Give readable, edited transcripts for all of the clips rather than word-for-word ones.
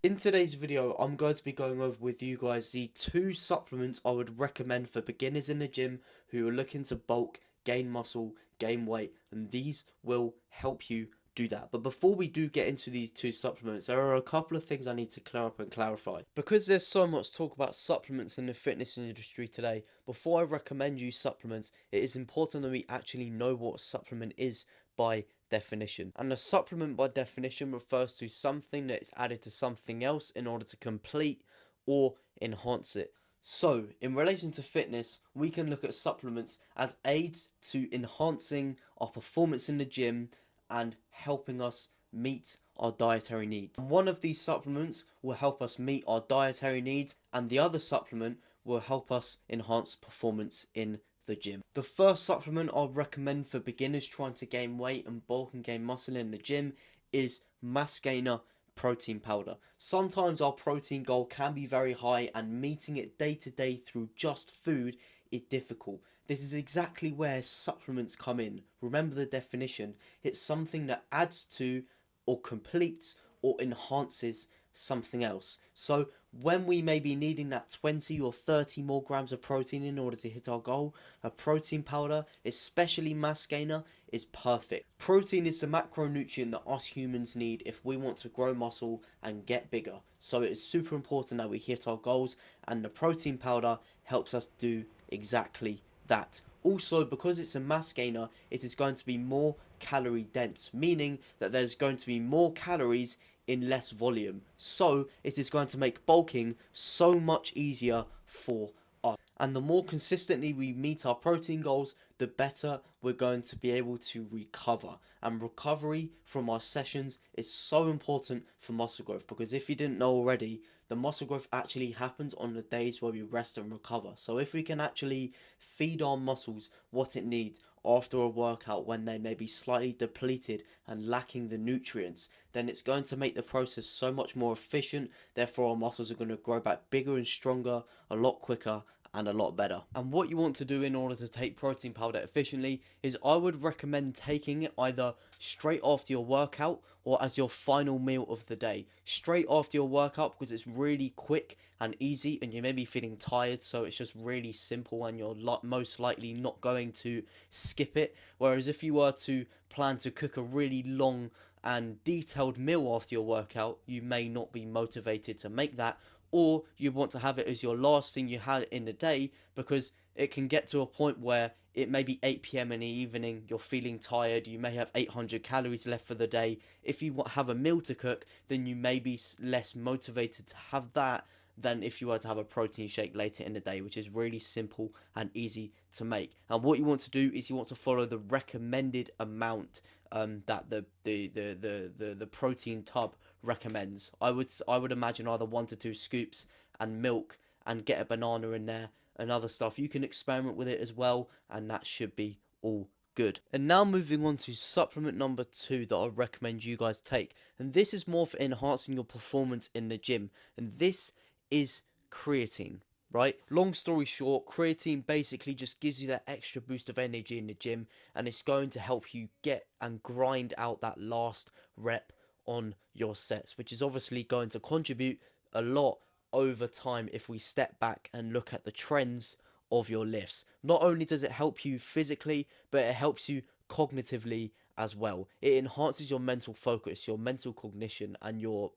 In today's video, I'm going to be going over with you guys the 2 supplements I would recommend for beginners in the gym who are looking to bulk, gain muscle, gain weight, and these will help you do that. But before we do get into these 2 supplements, there are a couple of things I need to clear up and clarify. Because there's so much talk about supplements in the fitness industry today, before I recommend you supplements, it is important that we actually know what a supplement is by definition. And a supplement by definition refers to something that is added to something else in order to complete or enhance it. So, in relation to fitness, we can look at supplements as aids to enhancing our performance in the gym and helping us meet our dietary needs. And one of these supplements will help us meet our dietary needs, and the other supplement will help us enhance performance in the gym. The first supplement I'll recommend for beginners trying to gain weight and bulk and gain muscle in the gym is mass gainer protein powder. Sometimes our protein goal can be very high and meeting it day to day through just food is difficult. This is exactly where supplements come in. Remember the definition. It's something that adds to or completes or enhances something else. So when we may be needing that 20 or 30 more grams of protein in order to hit our goal, a protein powder, especially mass gainer, is perfect. Protein is the macronutrient that us humans need if we want to grow muscle and get bigger. So it is super important that we hit our goals, and the protein powder helps us do exactly that. Also, because it's a mass gainer, it is going to be more calorie dense, meaning that there's going to be more calories in less volume. So it is going to make bulking so much easier for us. And the more consistently we meet our protein goals, the better we're going to be able to recover. And recovery from our sessions is so important for muscle growth, because if you didn't know already, the muscle growth actually happens on the days where we rest and recover. So if we can actually feed our muscles what it needs after a workout when they may be slightly depleted and lacking the nutrients, then it's going to make the process so much more efficient. Therefore, our muscles are going to grow back bigger and stronger a lot quicker and a lot better. And what you want to do in order to take protein powder efficiently is I would recommend taking it either straight after your workout or as your final meal of the day. Straight after your workout, because it's really quick and easy and you may be feeling tired, so it's just really simple and you're most likely not going to skip it. Whereas if you were to plan to cook a really long and detailed meal after your workout, you may not be motivated to make that, or you want to have it as your last thing you had in the day, because it can get to a point where it may be 8 p.m. in the evening, you're feeling tired, you may have 800 calories left for the day. If you have a meal to cook, then you may be less motivated to have that than if you were to have a protein shake later in the day, which is really simple and easy to make. And what you want to do is you want to follow the recommended amount that the protein tub recommends. I would imagine either 1 to 2 scoops and milk, and get a banana in there and other stuff. You can experiment with it as well, and that should be all good. And now moving on to supplement number 2 that I recommend you guys take, and this is more for enhancing your performance in the gym, and this is creatine. Right? Long story short, creatine basically just gives you that extra boost of energy in the gym, and it's going to help you get and grind out that last rep on your sets, which is obviously going to contribute a lot over time if we step back and look at the trends of your lifts. Not only does it help you physically, but it helps you cognitively as well. It enhances your mental focus, your mental cognition, and your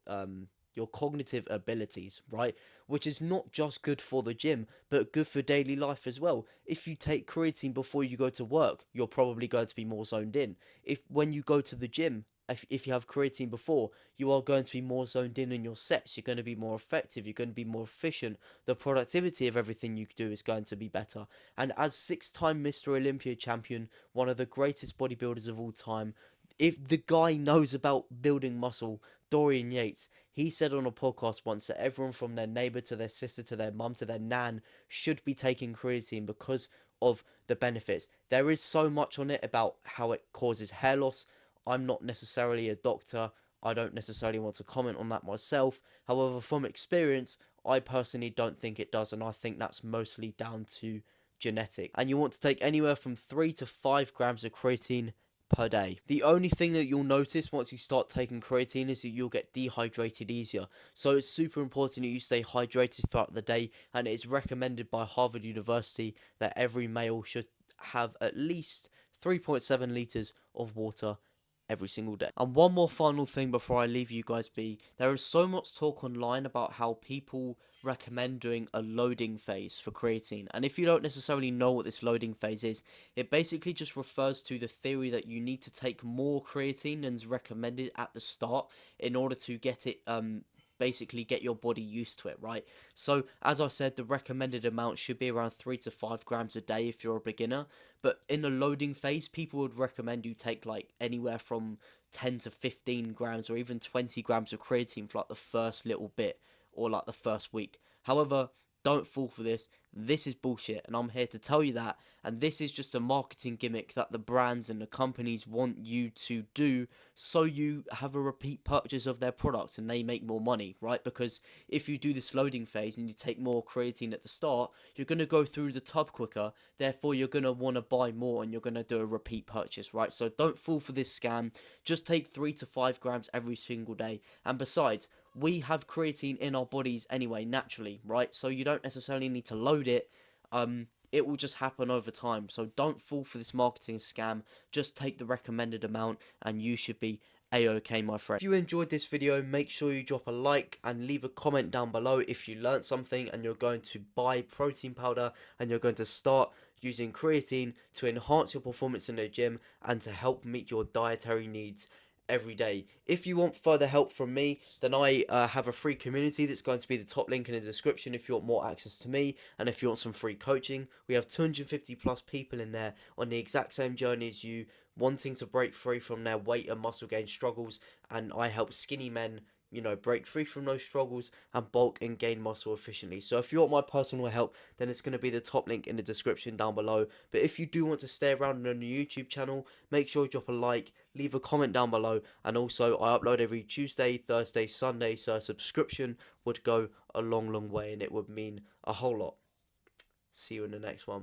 cognitive abilities, right? Which is not just good for the gym, but good for daily life as well. If you take creatine before you go to work, you're probably going to be more zoned in. If when you go to the gym, if you have creatine before, you are going to be more zoned in your sets. You're going to be more effective. You're going to be more efficient. The productivity of everything you do is going to be better. And as 6-time Mr. Olympia champion, one of the greatest bodybuilders of all time, if the guy knows about building muscle, Dorian Yates, he said on a podcast once that everyone from their neighbor to their sister to their mum to their nan should be taking creatine because of the benefits. There is so much on it about how it causes hair loss. I'm not necessarily a doctor. I don't necessarily want to comment on that myself. However, from experience, I personally don't think it does, and I think that's mostly down to genetic. And you want to take anywhere from 3 to 5 grams of creatine per day. The only thing that you'll notice once you start taking creatine is that you'll get dehydrated easier. So it's super important that you stay hydrated throughout the day, and it is recommended by Harvard University that every male should have at least 3.7 liters of water every single day. And one more final thing before I leave you guys be, there is so much talk online about how people recommend doing a loading phase for creatine. And if you don't necessarily know what this loading phase is, it basically just refers to the theory that you need to take more creatine than's recommended at the start in order to get it basically get your body used to it, right? So as I said, the recommended amount should be around 3 to 5 grams a day if you're a beginner, but in the loading phase, people would recommend you take like anywhere from 10 to 15 grams or even 20 grams of creatine for like the first little bit or like the first week. However, don't fall for this. This is bullshit, and I'm here to tell you that. And this is just a marketing gimmick that the brands and the companies want you to do so you have a repeat purchase of their product and they make more money, right? Because if you do this loading phase and you take more creatine at the start, you're going to go through the tub quicker. Therefore, you're going to want to buy more and you're going to do a repeat purchase, right? So don't fall for this scam. Just take 3 to 5 grams every single day. And besides, we have creatine in our bodies anyway, naturally, right? So you don't necessarily need to load it. It will just happen over time. So don't fall for this marketing scam. Just take the recommended amount and you should be a-okay, my friend. If you enjoyed this video, make sure you drop a like and leave a comment down below if you learned something and you're going to buy protein powder and you're going to start using creatine to enhance your performance in the gym and to help meet your dietary needs every day. If you want further help from me, then I have a free community that's going to be the top link in the description if you want more access to me, and if you want some free coaching. We have 250 plus people in there on the exact same journey as you, wanting to break free from their weight and muscle gain struggles, and I help skinny men, you know, break free from those struggles and bulk and gain muscle efficiently. So if you want my personal help, then it's going to be the top link in the description down below. But if you do want to stay around on the YouTube channel, make sure you drop a like, leave a comment down below, and also I upload every Tuesday, Thursday, Sunday, so a subscription would go a long way and it would mean a whole lot. See you in the next one.